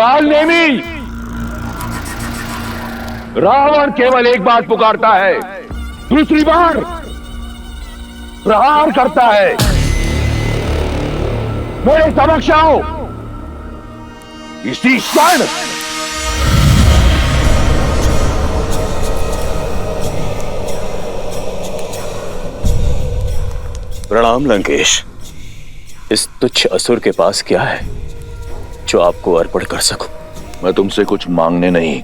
काल नेमी, रावण केवल एक बात पुकारता है, दूसरी बार प्रहार करता है। मेरे समक्ष आओ इसी क्षण। प्रणाम लंकेश। इस तुच्छ असुर के पास क्या है जो आपको अर्पण कर सकूं? मैं तुमसे कुछ मांगने नहीं,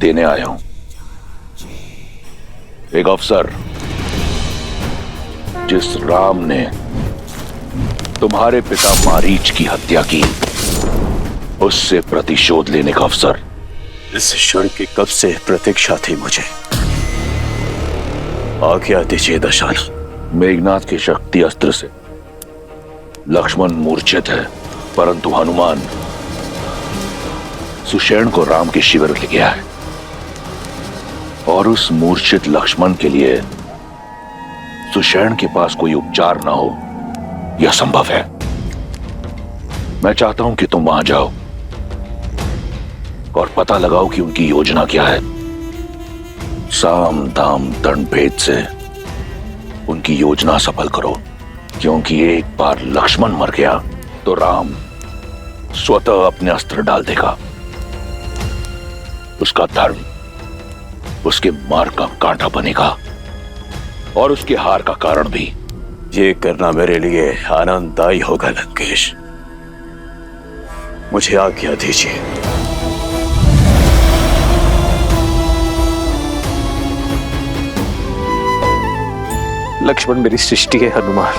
देने आया हूं। एक अवसर जिस राम ने तुम्हारे पिता मारीच की हत्या की, उससे प्रतिशोध लेने का अवसर। इस क्षण की कब से प्रतीक्षा थी मुझे। आज्ञा दीजिए दशानन। मेघनाथ के शक्ति अस्त्र से लक्ष्मण मूर्छित है, परंतु हनुमान सुषेण को राम के शिविर ले गया है, और उस मूर्छित लक्ष्मण के लिए सुषेण के पास कोई उपचार ना हो, यह संभव है। मैं चाहता हूं कि तुम वहां जाओ और पता लगाओ कि उनकी योजना क्या है। साम दाम दंड भेद से उनकी योजना सफल करो, क्योंकि एक बार लक्ष्मण मर गया तो राम स्वतः अपने अस्त्र डाल देगा। उसका धर्म उसके मार्ग का कांटा बनेगा और उसके हार का कारण भी। ये करना मेरे लिए आनंददायी होगा लंकेश। मुझे आज्ञा दीजिए। लक्ष्मण मेरी सृष्टि है हनुमान,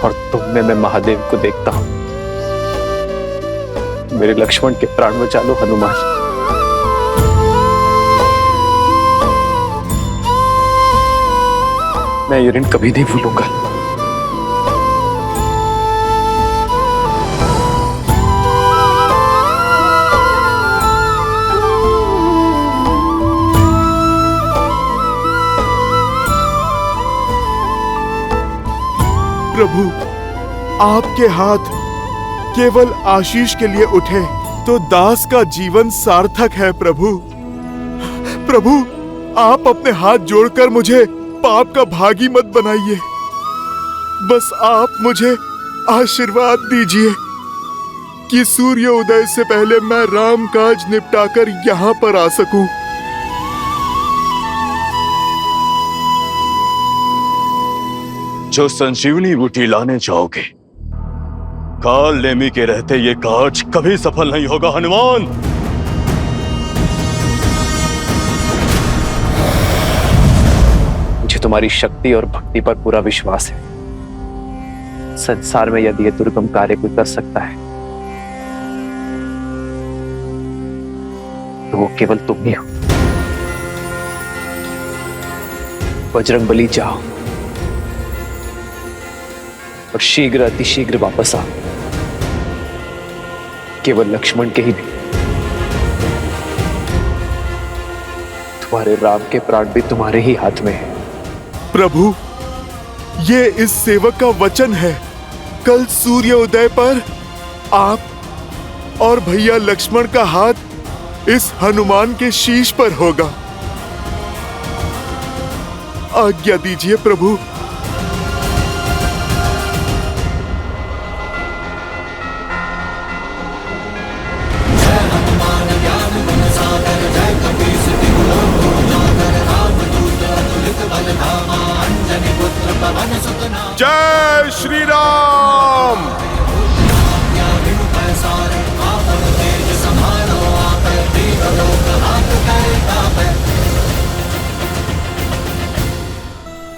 और तुम में मैं महादेव को देखता हूं। मेरे लक्ष्मण के प्राण बचा लो हनुमान। मैं ये ऋण कभी नहीं भूलूंगा। प्रभु, आपके हाथ केवल आशीष के लिए उठे तो दास का जीवन सार्थक है। प्रभु, प्रभु, आप अपने हाथ जोड़कर मुझे पाप का भागी मत बनाइए। बस आप मुझे आशीर्वाद दीजिए कि सूर्य उदय से पहले मैं राम काज निपटाकर यहाँ पर आ सकूं। जो संजीवनी बूटी लाने जाओगे, काल नेमी के रहते ये काज कभी सफल नहीं होगा हनुमान। मुझे तुम्हारी शक्ति और भक्ति पर पूरा विश्वास है। संसार में यदि यह दुर्गम कार्य कोई कर सकता है तो वो केवल तुम ही हो। बजरंगबली, जाओ और शीघ्र अतिशीघ्र वापस आओ। केवल लक्ष्मण के ही नहीं, तुम्हारे राम के प्राण भी तुम्हारे ही हाथ में है। प्रभु, ये इस सेवक का वचन है। कल सूर्य उदय पर आप और भैया लक्ष्मण का हाथ इस हनुमान के शीश पर होगा। आज्ञा दीजिए प्रभु। जय श्री राम।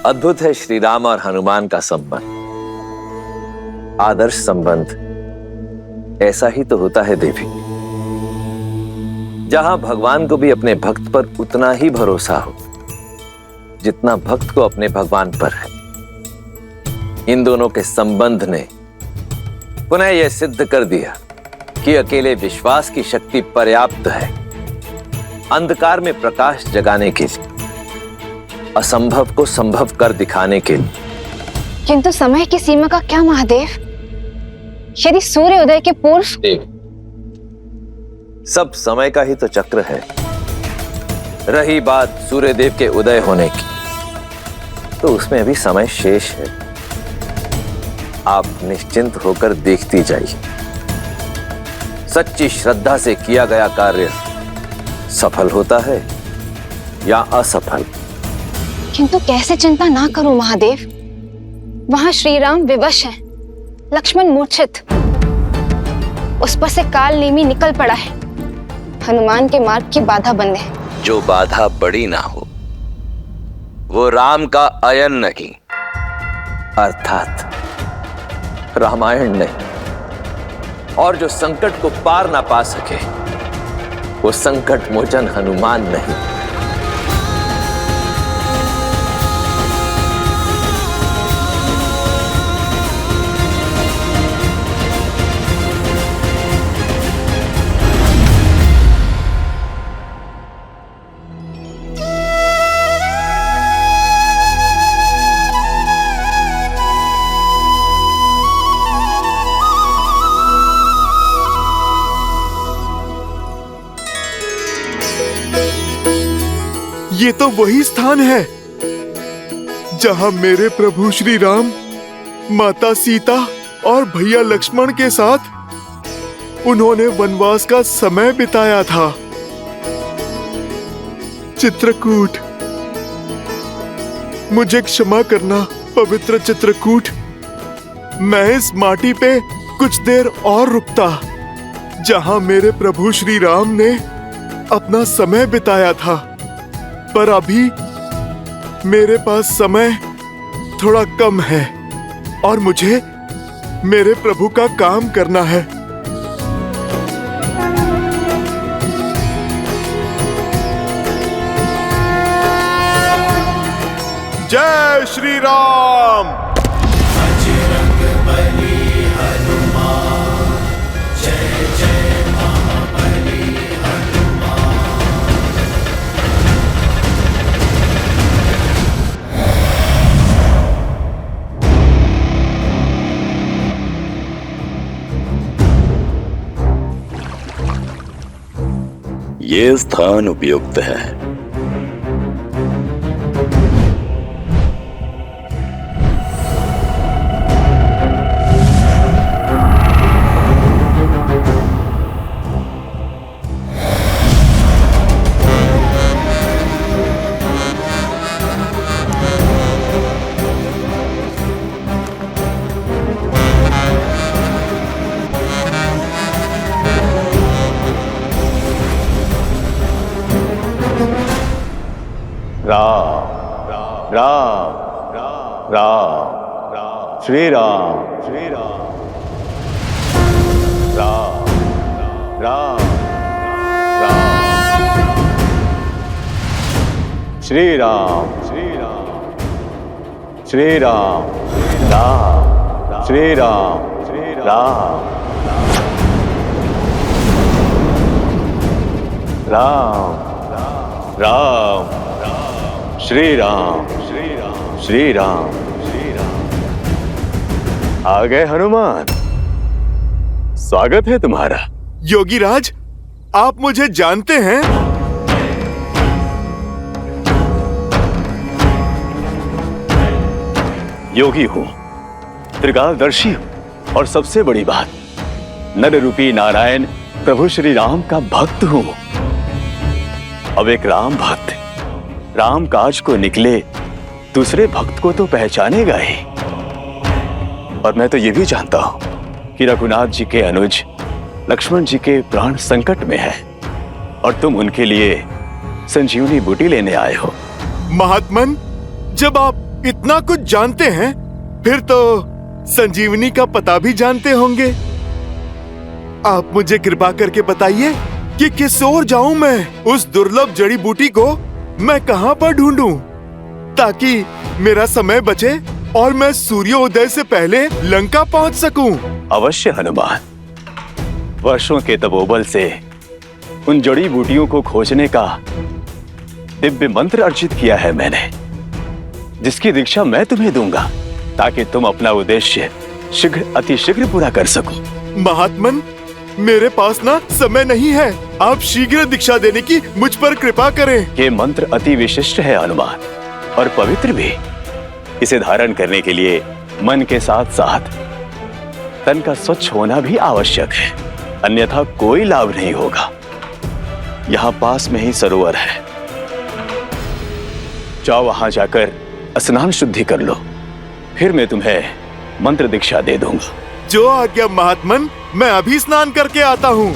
अद्भुत है श्री राम और हनुमान का संबंध। आदर्श संबंध ऐसा ही तो होता है देवी, जहां भगवान को भी अपने भक्त पर उतना ही भरोसा हो जितना भक्त को अपने भगवान पर है। इन दोनों के संबंध ने पुनः यह सिद्ध कर दिया कि अकेले विश्वास की शक्ति पर्याप्त है अंधकार में प्रकाश जगाने के लिए, असंभव को संभव कर दिखाने के लिए। किंतु समय की सीमा का क्या महादेव? यदि सूर्य उदय के पूर्व देव, सब समय का ही तो चक्र है। रही बात सूर्यदेव के उदय होने की, तो उसमें अभी समय शेष है। आप निश्चिंत होकर देखती जाइए। सच्ची श्रद्धा से किया गया कार्य सफल होता है या असफल। किंतु कैसे चिंता ना करूं महादेव? वहां श्री राम विवश हैं, लक्ष्मण मूर्छित, उस पर से काल नेमी निकल पड़ा है, हनुमान के मार्ग की बाधा बंधे। जो बाधा बड़ी ना हो वो राम का अयन नहीं, अर्थात रामायण नहीं। और जो संकट को पार ना पा सके वो संकट मोचन हनुमान नहीं। ये तो वही स्थान है जहां मेरे प्रभु श्री राम माता सीता और भैया लक्ष्मण के साथ उन्होंने वनवास का समय बिताया था। चित्रकूट, मुझे क्षमा करना पवित्र चित्रकूट। मैं इस माटी पे कुछ देर और रुकता जहां मेरे प्रभु श्री राम ने अपना समय बिताया था, पर अभी मेरे पास समय थोड़ा कम है और मुझे मेरे प्रभु का काम करना है। जय श्री राम। ये स्थान उपयुक्त है। राम राम राम श्री राम श्री राम राम राम राम श्री राम श्री राम श्री राम राम श्री राम श्री राम राम राम श्री राम श्री राम श्री राम श्री राम। आ गए हनुमान, स्वागत है तुम्हारा। योगी राज, आप मुझे जानते हैं? योगी हूं, त्रिकालदर्शी हूं और सबसे बड़ी बात, नर रूपी नारायण प्रभु श्री राम का भक्त हूं। अब एक राम भक्त राम काज को निकले दूसरे भक्त को तो पहचानेगा ही। और मैं तो ये भी जानता हूं कि रघुनाथ जी के अनुज लक्ष्मण जी के प्राण संकट में है और तुम उनके लिए संजीवनी बूटी लेने आए हो। महात्मन, जब आप इतना कुछ जानते हैं फिर तो संजीवनी का पता भी जानते होंगे। आप मुझे कृपा करके बताइए कि किस ओर जाऊं मैं? उस दुर्लभ जड़ी बूटी को मैं कहां पर ढूंढूं ताकि मेरा समय बचे और मैं सूर्योदय से पहले लंका पहुंच सकूं? अवश्य हनुमान, वर्षों के तपोबल से उन जड़ी बूटियों को खोजने का दिव्य मंत्र अर्जित किया है मैंने, जिसकी दीक्षा मैं तुम्हें दूंगा ताकि तुम अपना उद्देश्य शीघ्र अतिशीघ्र पूरा कर सको। महात्मन, मेरे पास ना समय नहीं है। आप शीघ्र दीक्षा देने की मुझ पर कृपा करें। ये मंत्र अति विशिष्ट है हनुमान, और पवित्र भी। इसे धारण करने के लिए मन के साथ साथ तन का स्वच्छ होना भी आवश्यक है, अन्यथा कोई लाभ नहीं होगा। यहाँ पास में ही सरोवर है, जाओ वहां जाकर स्नान शुद्धि कर लो, फिर मैं तुम्हें मंत्र दीक्षा दे दूंगा। जो आज्ञा महात्मन, मैं अभी स्नान करके आता हूँ।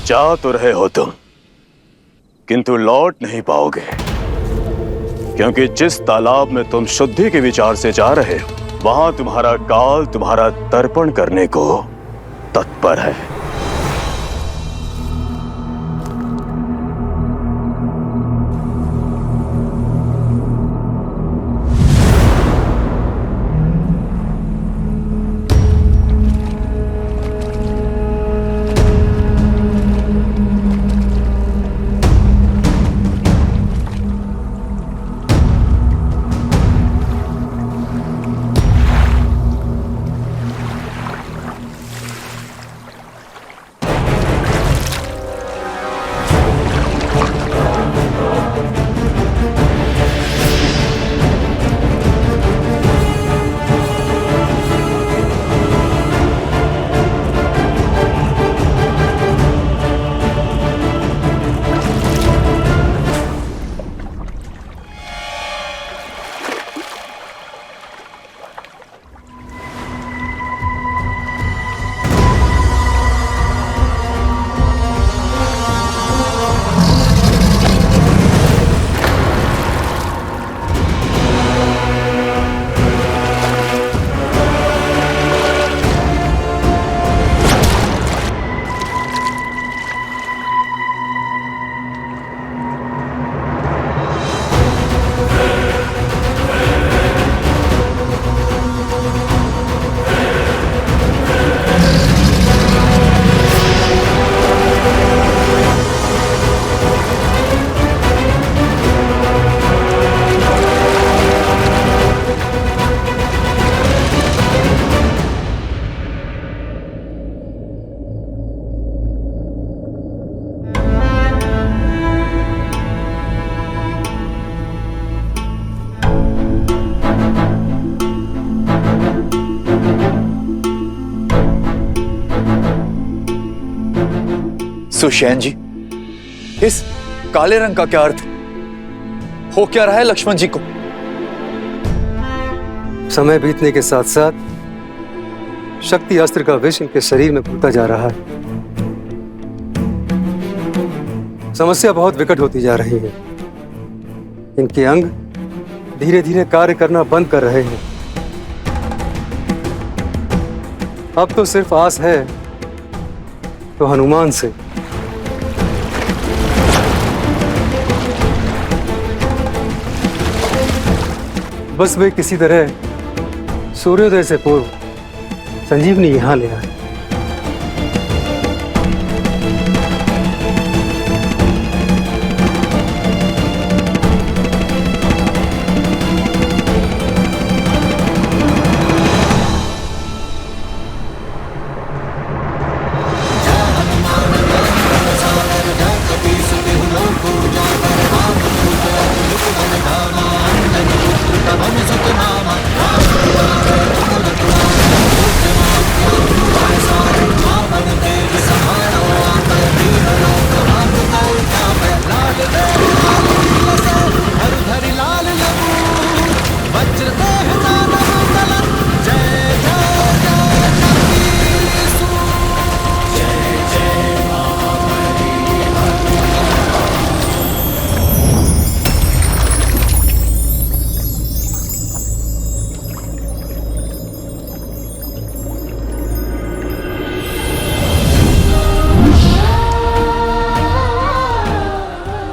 जा तो रहे हो तुम, किंतु लौट नहीं पाओगे, क्योंकि जिस तालाब में तुम शुद्धि के विचार से जा रहे हो, वहां तुम्हारा काल तुम्हारा तर्पण करने को तत्पर है। सुषैन जी, इस काले रंग का क्या अर्थ है? हो क्या रहा है लक्ष्मण जी को? समय बीतने के साथ साथ शक्ति अस्त्र का विष इनके शरीर में घुलता जा रहा है। समस्या बहुत विकट होती जा रही है। इनके अंग धीरे धीरे कार्य करना बंद कर रहे हैं। अब तो सिर्फ आस है तो हनुमान से। बस वे किसी तरह सूर्योदय से पूर्व संजीवनी यहां ले आए।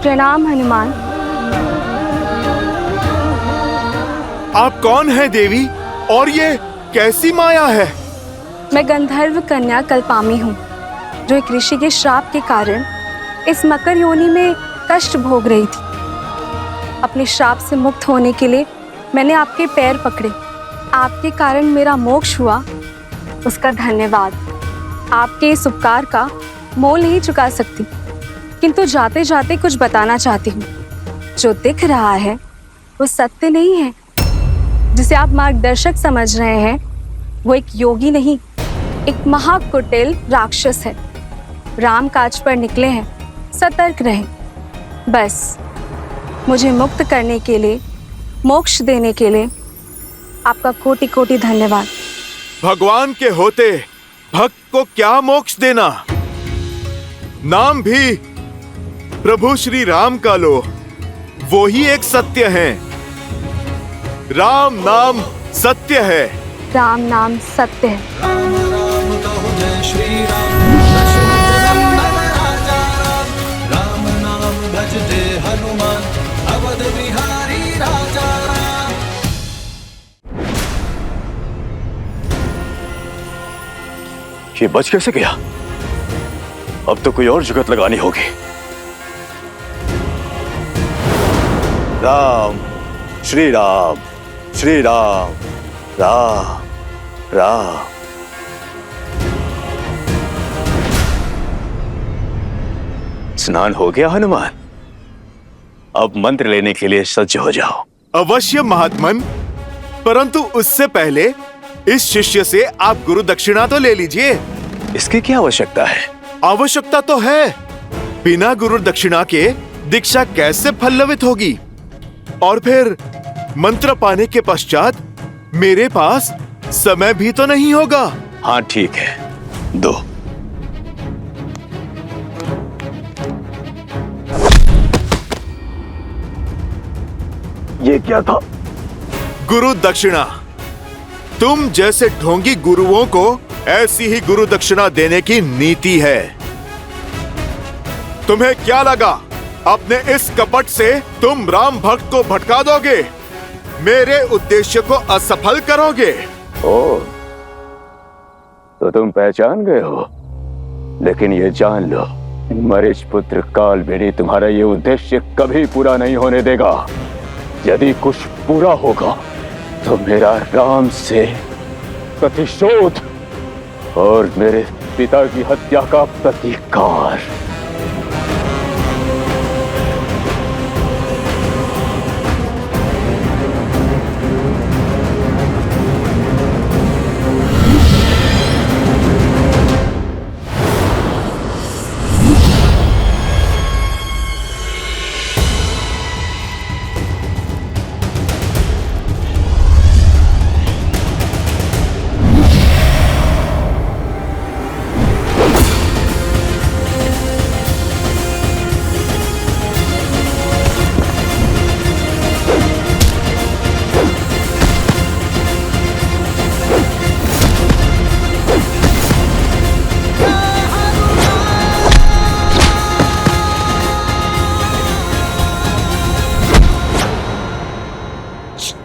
प्रणाम हनुमान। आप कौन हैं देवी, और ये कैसी माया है? मैं गंधर्व कन्या कल्पामी हूँ, जो एक ऋषि के श्राप के कारण इस मकर योनि में कष्ट भोग रही थी। अपने श्राप से मुक्त होने के लिए मैंने आपके पैर पकड़े। आपके कारण मेरा मोक्ष हुआ, उसका धन्यवाद। आपके इस उपकार का मोल नहीं चुका सकती, किंतु जाते जाते कुछ बताना चाहती हूँ। जो दिख रहा है वो सत्य नहीं है। जिसे आप मार्गदर्शक समझ रहे हैं वो एक योगी नहीं, एक महाकुटिल राक्षस है। राम काज पर निकले हैं, सतर्क रहें। बस मुझे मुक्त करने के लिए, मोक्ष देने के लिए आपका कोटि कोटि धन्यवाद। भगवान के होते भक्त को क्या मोक्ष देना? नाम भी प्रभु श्री राम का लो, वो ही एक सत्य है। राम नाम सत्य है। राम नाम सत्य है। ये बच कैसे गया? अब तो कोई और जुगत लगानी होगी। राम श्री राम श्री राम राम राम। स्नान हो गया हनुमान? अब मंत्र लेने के लिए सज्ज हो जाओ। अवश्य महात्मन, परंतु उससे पहले इस शिष्य से आप गुरु दक्षिणा तो ले लीजिए। इसकी क्या आवश्यकता है? आवश्यकता तो है। बिना गुरु दक्षिणा के दीक्षा कैसे फलवित होगी? और फिर मंत्र पाने के पश्चात मेरे पास समय भी तो नहीं होगा। हाँ ठीक है, दो। ये क्या था? गुरु दक्षिणा। तुम जैसे ढोंगी गुरुओं को ऐसी ही गुरु दक्षिणा देने की नीति है। तुम्हें क्या लगा अपने इस कपट से तुम राम भक्त को भटका दोगे, मेरे उद्देश्य को असफल करोगे? ओ, तो तुम पहचान गए हो। लेकिन ये जान लो, मरीच पुत्र कालवेणी तुम्हारा ये उद्देश्य कभी पूरा नहीं होने देगा। यदि कुछ पूरा होगा तो मेरा राम से प्रतिशोध और मेरे पिता की हत्या का प्रतिकार।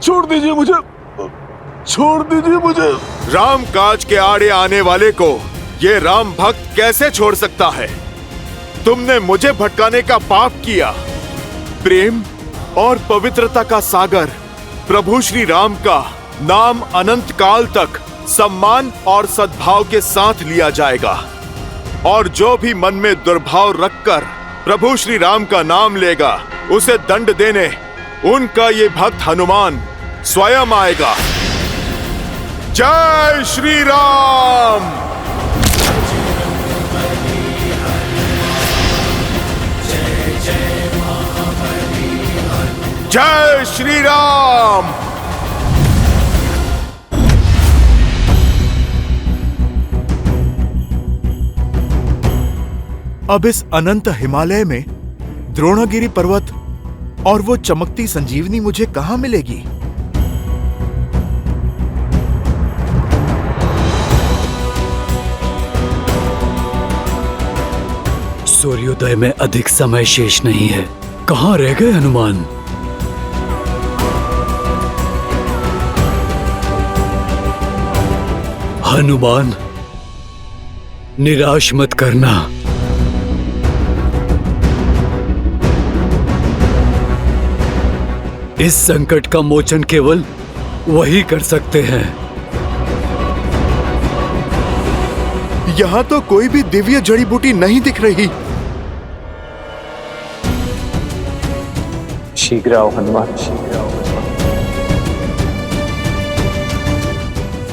छोड़ दीजिए मुझे, छोड़ दीजिए मुझे। राम काज के आड़े आने वाले को ये राम भक्त कैसे छोड़ सकता है? तुमने मुझे भटकाने का पाप किया। प्रेम और पवित्रता का सागर प्रभु श्री राम का नाम अनंत काल तक सम्मान और सद्भाव के साथ लिया जाएगा। और जो भी मन में दुर्भाव रखकर प्रभु श्री राम का नाम लेगा, उसे दंड देने उनका ये भक्त हनुमान स्वयं आएगा। जय श्री राम। जय श्री राम। अब इस अनंत हिमालय में द्रोणगिरि पर्वत और वो चमकती संजीवनी मुझे कहां मिलेगी? सूर्योदय में अधिक समय शेष नहीं है। कहां रह गए हनुमान? हनुमान, निराश मत करना। इस संकट का मोचन केवल वही कर सकते हैं। यहाँ तो कोई भी दिव्य जड़ी बूटी नहीं दिख रही। शीघ्र आओ हनुमान, शीघ्र आओ,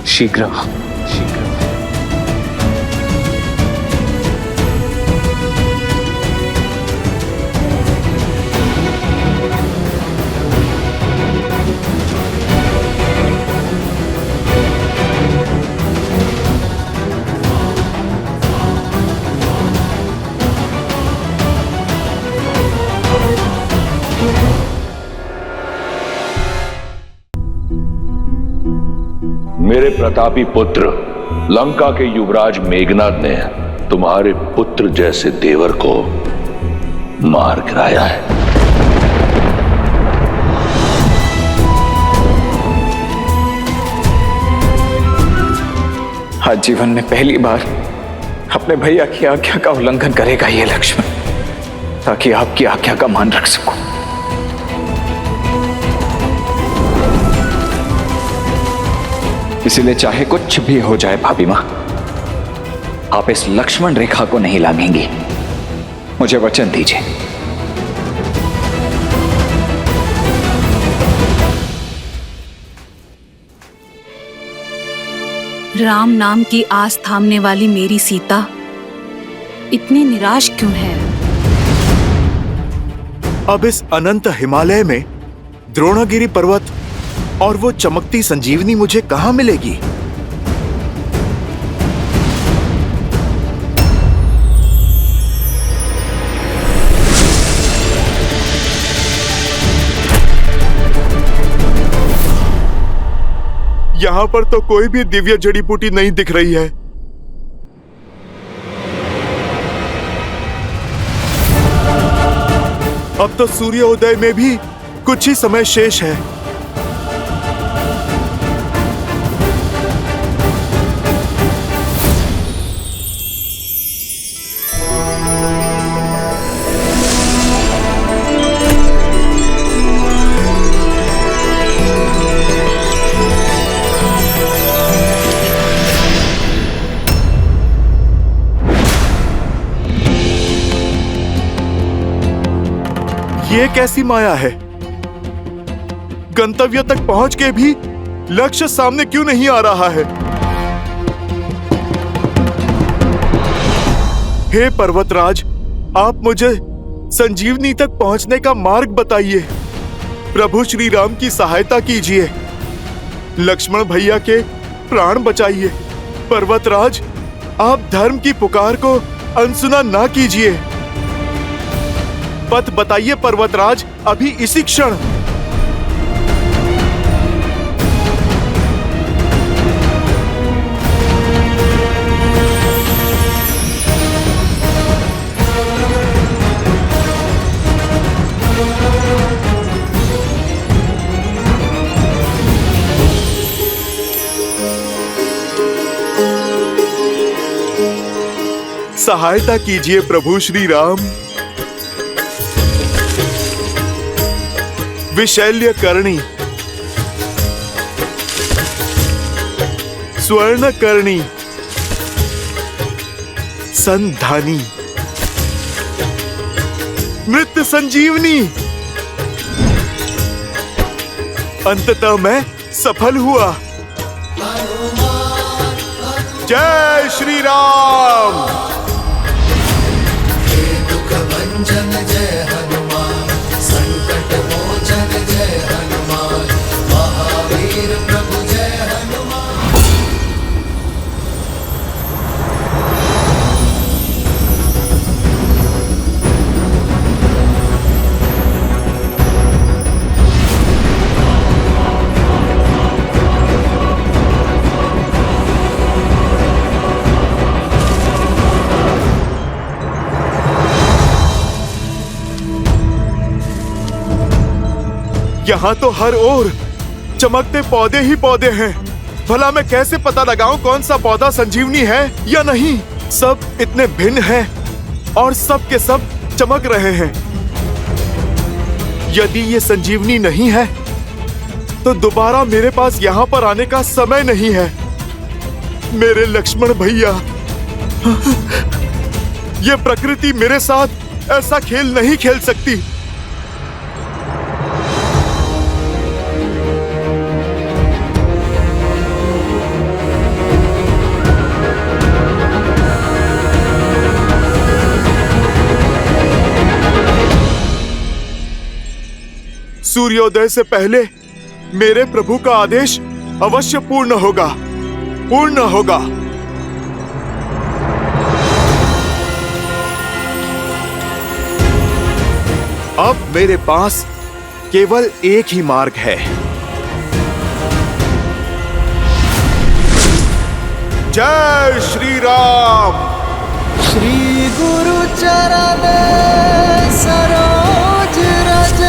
शीघ्र आओ, शीघ्र आओ। मेरे प्रतापी पुत्र लंका के युवराज मेघनाद ने तुम्हारे पुत्र जैसे देवर को मार गिराया है। आज जीवन में पहली बार अपने भैया की आज्ञा का उल्लंघन करेगा ये लक्ष्मण, ताकि आपकी आज्ञा का मान रख सकूं। इसीलिए चाहे कुछ भी हो जाए भाभी मां, आप इस लक्ष्मण रेखा को नहीं लांघेंगी। मुझे वचन दीजिए। राम नाम की आस थामने वाली मेरी सीता इतनी निराश क्यों है? अब इस अनंत हिमालय में द्रोणागिरी पर्वत और वो चमकती संजीवनी मुझे कहां मिलेगी? यहां पर तो कोई भी दिव्य जड़ी बूटी नहीं दिख रही है। अब तो सूर्योदय में भी कुछ ही समय शेष है। ये कैसी माया है? गंतव्य तक पहुंच के भी लक्ष्य सामने क्यों नहीं आ रहा है? हे पर्वतराज, आप मुझे संजीवनी तक पहुंचने का मार्ग बताइए। प्रभु श्री राम की सहायता कीजिए। लक्ष्मण भैया के प्राण बचाइए। पर्वतराज, आप धर्म की पुकार को अनसुना ना कीजिए। पथ बताइए पर्वतराज, अभी इसी क्षण। सहायता कीजिए प्रभु श्री राम। विशैल्य करणी, स्वर्ण करणी, संधानी, मृत संजीवनी। अंततः मैं सफल हुआ। जय श्री राम। दुख भंजन जय हनुमान, संकट मोचन जय हनुमान, महावीर प्रभु जय हनुमान। यहाँ तो हर ओर चमकते पौधे ही पौधे हैं। भला मैं कैसे पता लगाऊं कौन सा पौधा संजीवनी है या नहीं? सब इतने भिन्न हैं और सब के सब चमक रहे हैं। यदि ये संजीवनी नहीं है तो दोबारा मेरे पास यहाँ पर आने का समय नहीं है। मेरे लक्ष्मण भैया, ये प्रकृति मेरे साथ ऐसा खेल नहीं खेल सकती। सूर्योदय से पहले मेरे प्रभु का आदेश अवश्य पूर्ण होगा, पूर्ण होगा। अब मेरे पास केवल एक ही मार्ग है। जय श्री राम। श्री गुरु चरण सरोज रज,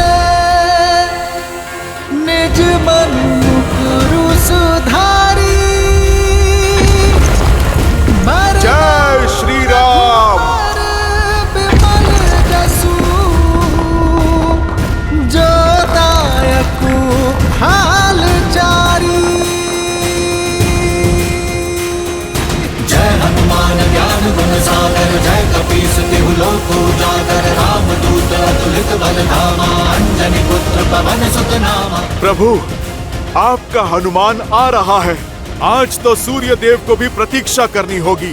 निज मन मुकुरु सुधारी। जय श्री राम। विमल जसु जो दायकु हाल चारी। जय हनुमान ज्ञान गुण सागर, जय कपीस तिहु लोक उजागर। रामदूत अतुलित बल धामा, अंजनी पुत्र पवन सुत नामा। प्रभु, आपका हनुमान आ रहा है। आज तो सूर्य देव को भी प्रतीक्षा करनी होगी,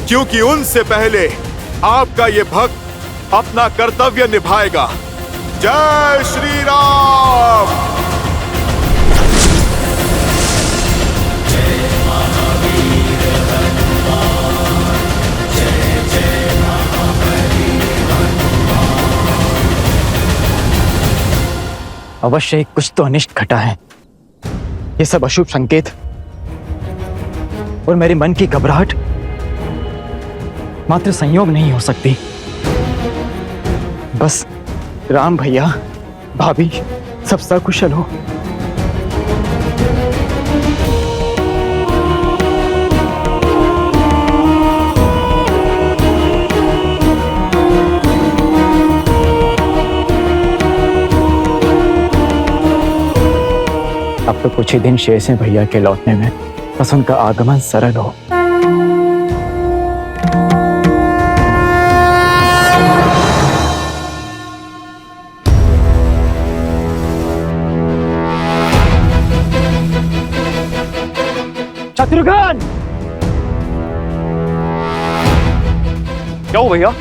क्योंकि उनसे पहले आपका ये भक्त अपना कर्तव्य निभाएगा। जय श्री राम। अवश्य ही कुछ तो अनिष्ट घटा है। ये सब अशुभ संकेत और मेरे मन की घबराहट मात्र संयोग नहीं हो सकती। बस राम भैया, भाभी सब सकुशल हो। अब तो कुछ ही दिन शेष हैं भैया के लौटने में, बस उनका आगमन सरल हो। शत्रुघ्न! क्या हो भैया?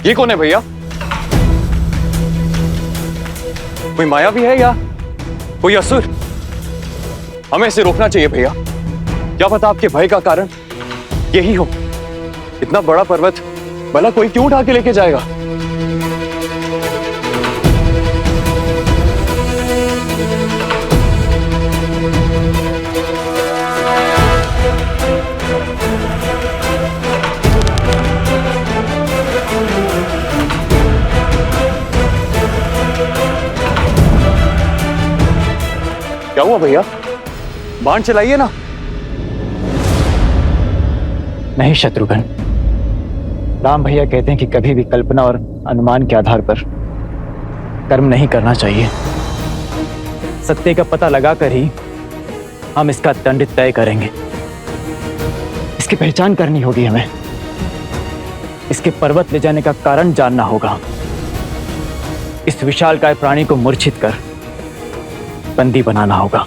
ये कौन है भैया? कोई माया भी है या कोई असुर? हमें इसे रोकना चाहिए भैया। क्या पता आपके भय का कारण यही हो। इतना बड़ा पर्वत भला कोई क्यों उठा के लेके जाएगा? क्या हुआ भैया? बाण चलाइए ना। नहीं शत्रुघ्न, राम भैया कहते हैं कि कभी भी कल्पना और अनुमान के आधार पर कर्म नहीं करना चाहिए। सत्य का पता लगाकर ही हम इसका दंड तय करेंगे। इसकी पहचान करनी होगी हमें। इसके पर्वत ले जाने का कारण जानना होगा। इस विशालकाय प्राणी को मूर्छित कर बंदी बनाना होगा।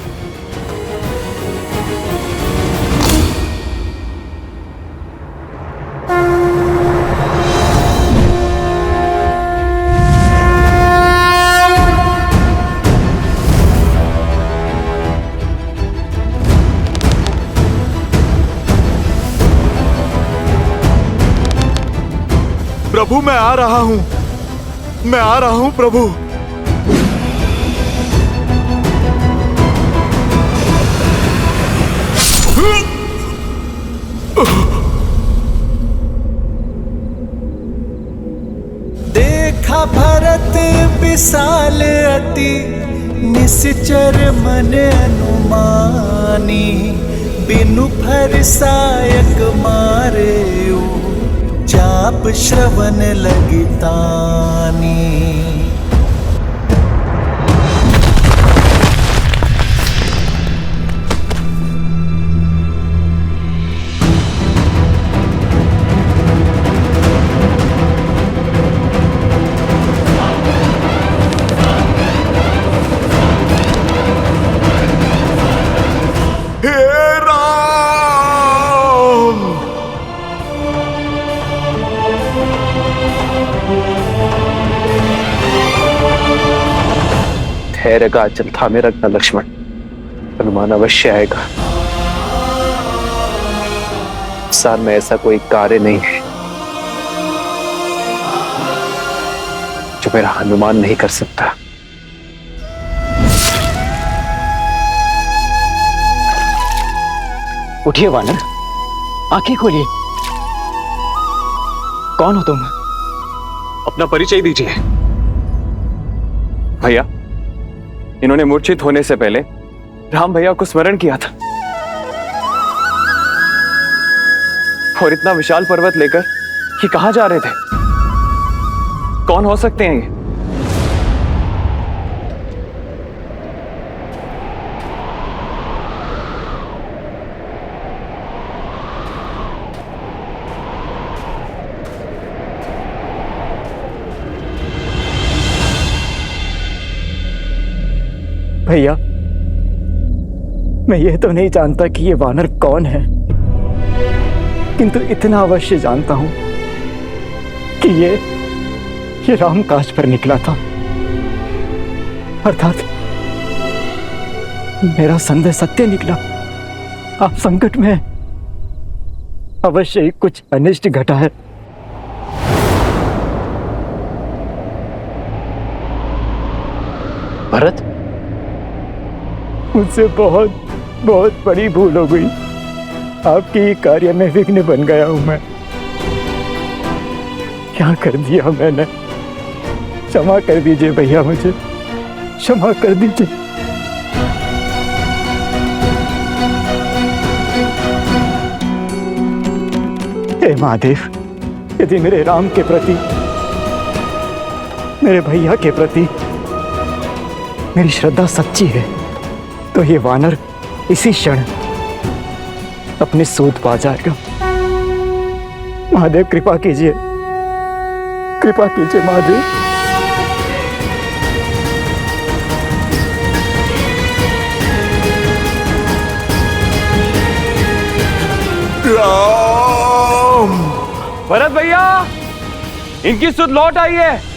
प्रभु, मैं आ रहा हूं, मैं आ रहा हूं प्रभु। देखा भरत विशाल अति, निश्चर मन अनुमानी। बिनु फरसायक मारे चाप श्रवण लगितानी। धैर्य का आंचल थामे रखना लक्ष्मण। हनुमान अवश्य आएगा। संसार में ऐसा कोई कार्य नहीं है जो मेरा हनुमान नहीं कर सकता। उठिए वानर, आंखें खोलिए। कौन हो तुम? अपना परिचय दीजिए। भैया, इन्होंने मूर्छित होने से पहले राम भैया को स्मरण किया था, और इतना विशाल पर्वत लेकर ये कहां जा रहे थे? कौन हो सकते हैं ये? भैया, मैं ये तो नहीं जानता कि ये वानर कौन है, किंतु इतना अवश्य जानता हूं कि ये राम काज पर निकला था। अर्थात मेरा संदेह सत्य निकला। आप संकट में हैं। अवश्य ही कुछ अनिष्ट घटा है। भरत, मुझसे बहुत बहुत बड़ी भूल हो गई। आपके कार्य में विघ्न बन गया हूं मैं। क्या कर दिया मैंने? क्षमा कर दीजिए भैया, मुझे क्षमा कर दीजिए। हे महादेव, यदि मेरे राम के प्रति, मेरे भैया के प्रति मेरी श्रद्धा सच्ची है, तो ये वानर इसी क्षण अपने सूद पा जाएगा। महादेव कृपा कीजिए, कृपा कीजिए महादेव। राम! भरत भैया, इनकी सुध लौट आई है।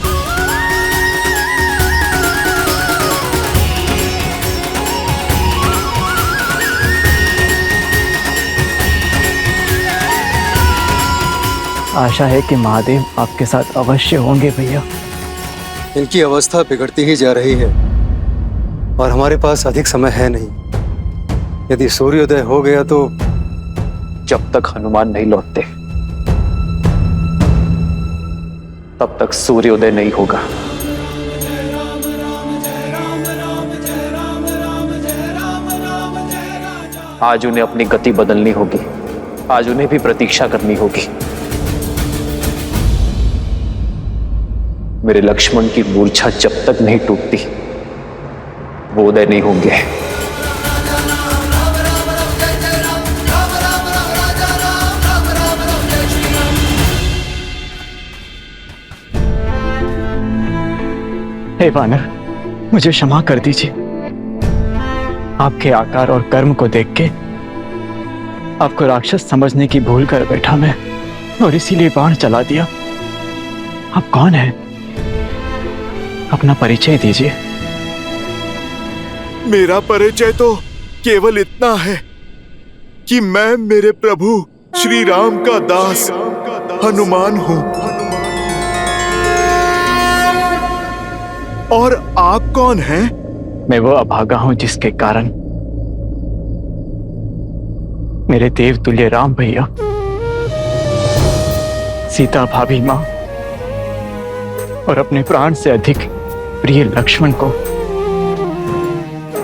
आशा है कि महादेव आपके साथ अवश्य होंगे भैया। इनकी अवस्था बिगड़ती ही जा रही है और हमारे पास अधिक समय है नहीं। यदि सूर्योदय हो गया तो जब तक हनुमान नहीं लौटते तब तक सूर्योदय नहीं होगा। आज उन्हें अपनी गति बदलनी होगी। आज उन्हें भी प्रतीक्षा करनी होगी। मेरे लक्ष्मण की मूर्छा जब तक नहीं टूटती, वो उदय नहीं होंगे। हे वानर, मुझे क्षमा कर दीजिए। आपके आकार और कर्म को देख के आपको राक्षस समझने की भूल कर बैठा मैं, और इसीलिए बाण चला दिया। आप कौन हैं? अपना परिचय दीजिए। मेरा परिचय तो केवल इतना है कि मैं मेरे प्रभु श्री राम का दास हनुमान हूं। और आप कौन हैं? मैं वो अभागा हूं जिसके कारण मेरे देवतुल्य राम भैया, सीता भाभी मां और अपने प्राण से अधिक प्रिय लक्ष्मण को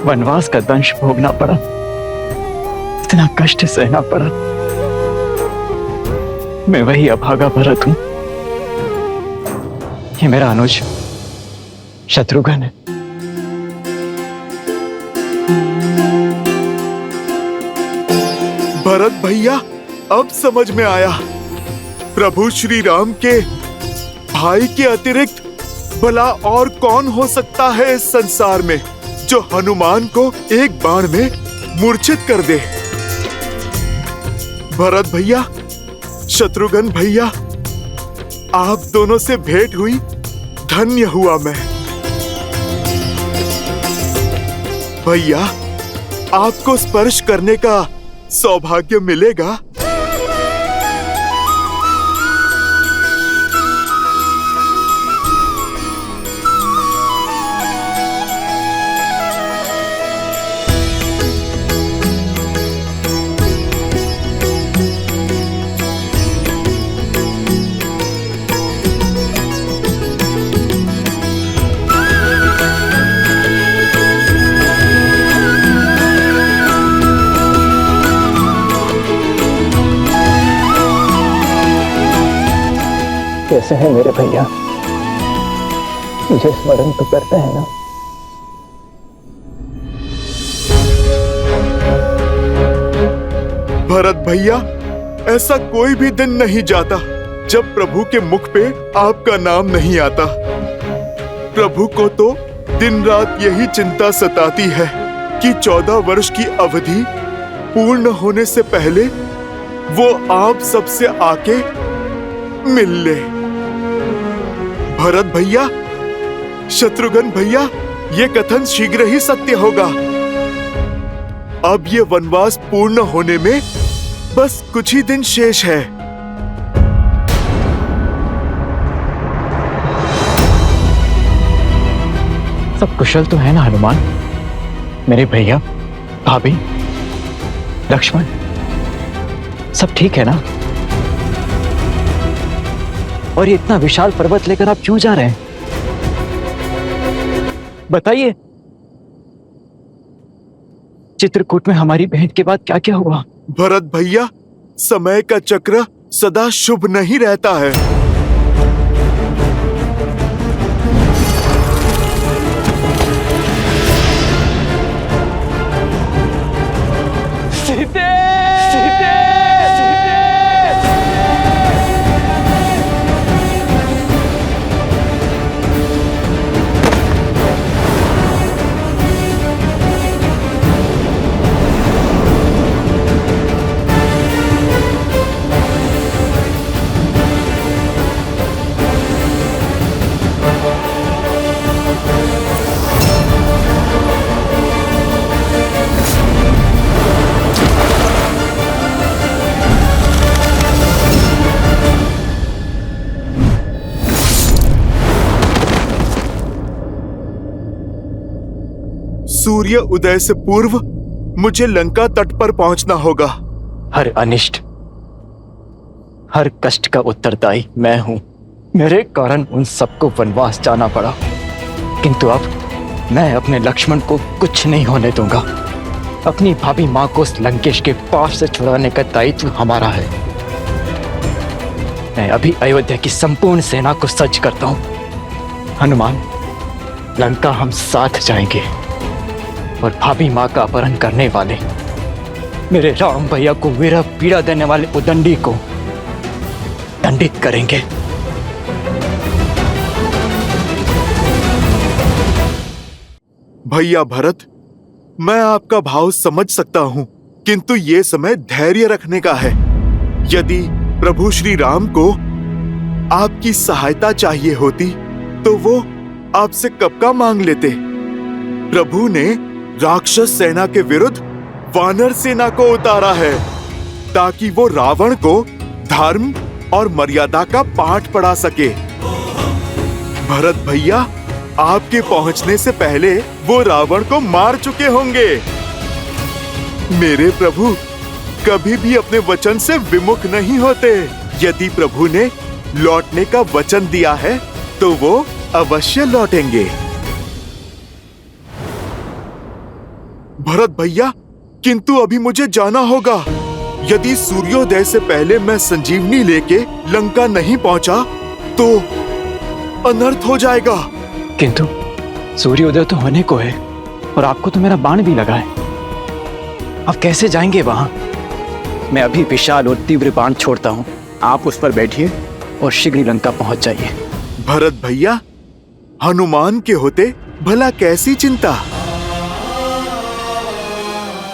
वनवास का दंश भोगना पड़ा। इतना कष्ट सहना पड़ा। मैं वही अभागा भरत हूं। ये मेरा अनुज शत्रुघ्न है। भरत भैया, अब समझ में आया। प्रभु श्री राम के भाई के अतिरिक्त भला और कौन हो सकता है इस संसार में जो हनुमान को एक बाण में मूर्छित कर दे। भरत भैया, शत्रुघ्न भैया, आप दोनों से भेंट हुई, धन्य हुआ मैं। भैया, आपको स्पर्श करने का सौभाग्य मिलेगा। कैसे हैं मेरे भैया? मुझे स्मरण तो करते हैं ना? भरत भैया, ऐसा कोई भी दिन नहीं जाता जब प्रभु के मुख पे आपका नाम नहीं आता। प्रभु को तो दिन रात यही चिंता सताती है कि 14 वर्ष की अवधि पूर्ण होने से पहले वो आप सबसे आके मिल ले। भरत भैया, शत्रुघ्न भैया, ये कथन शीघ्र ही सत्य होगा। अब ये वनवास पूर्ण होने में बस कुछ ही दिन शेष है। सब कुशल तो है ना हनुमान? मेरे भैया, भाभी, लक्ष्मण, सब ठीक है ना? और ये इतना विशाल पर्वत लेकर आप क्यों जा रहे हैं? बताइए। चित्रकूट में हमारी भेंट के बाद क्या क्या हुआ? भरत भैया, समय का चक्र सदा शुभ नहीं रहता है। सीते! सूर्य उदय से पूर्व मुझे लंका तट पर पहुंचना होगा। हर अनिष्ट, हर कष्ट का उत्तरदायी मैं हूं। मेरे कारण उन सबको वनवास जाना पड़ा, किंतु अब मैं अपने लक्ष्मण को कुछ नहीं होने दूंगा। अपनी भाभी मां को उस लंकेश के पाप से छुड़ाने का दायित्व हमारा है। मैं अभी अयोध्या की संपूर्ण सेना को सज्ज करता हूं। हनुमान, लंका हम साथ जाएंगे और भाभी मां का अपहरण करने वाले मेरे राम भैया को विरह पीड़ा देने वाले उदंडी को दंडित करेंगे। भैया भरत, मैं आपका भाव समझ सकता हूं, किंतु ये समय धैर्य रखने का है। यदि प्रभु श्री राम को आपकी सहायता चाहिए होती तो वो आपसे कब का मांग लेते। प्रभु ने राक्षस सेना के विरुद्ध वानर सेना को उतारा है ताकि वो रावण को धर्म और मर्यादा का पाठ पढ़ा सके। भरत भैया, आपके पहुंचने से पहले वो रावण को मार चुके होंगे। मेरे प्रभु कभी भी अपने वचन से विमुख नहीं होते। यदि प्रभु ने लौटने का वचन दिया है तो वो अवश्य लौटेंगे। भरत भैया, किंतु अभी मुझे जाना होगा। यदि सूर्योदय से पहले मैं संजीवनी लेके लंका नहीं पहुंचा तो अनर्थ हो जाएगा। किंतु सूर्योदय तो होने को है और आपको तो मेरा बाण भी लगा है। आप कैसे जाएंगे वहां? मैं अभी विशाल और तीव्र बाण छोड़ता हूं। आप उस पर बैठिए और शीघ्र लंका पहुंच जाइए। भरत भैया, हनुमान के होते भला कैसी चिंता।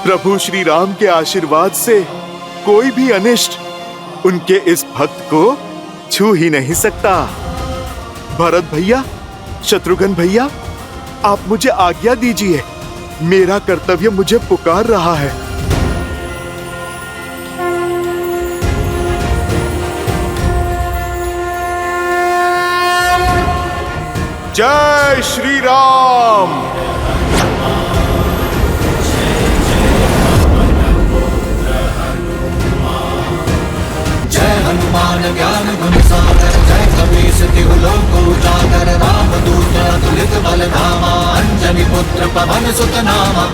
प्रभु श्री राम के आशीर्वाद से कोई भी अनिष्ट उनके इस भक्त को छू ही नहीं सकता। भरत भैया, शत्रुघ्न भैया, आप मुझे आज्ञा दीजिए। मेरा कर्तव्य मुझे पुकार रहा है। जय श्री राम। जय हनुमान ज्ञान गुण सागर जय कपीस तिहु लोक उजागर रामदूत अतुलित बल धामा अंजनी पुत्र पवन सुत नामा।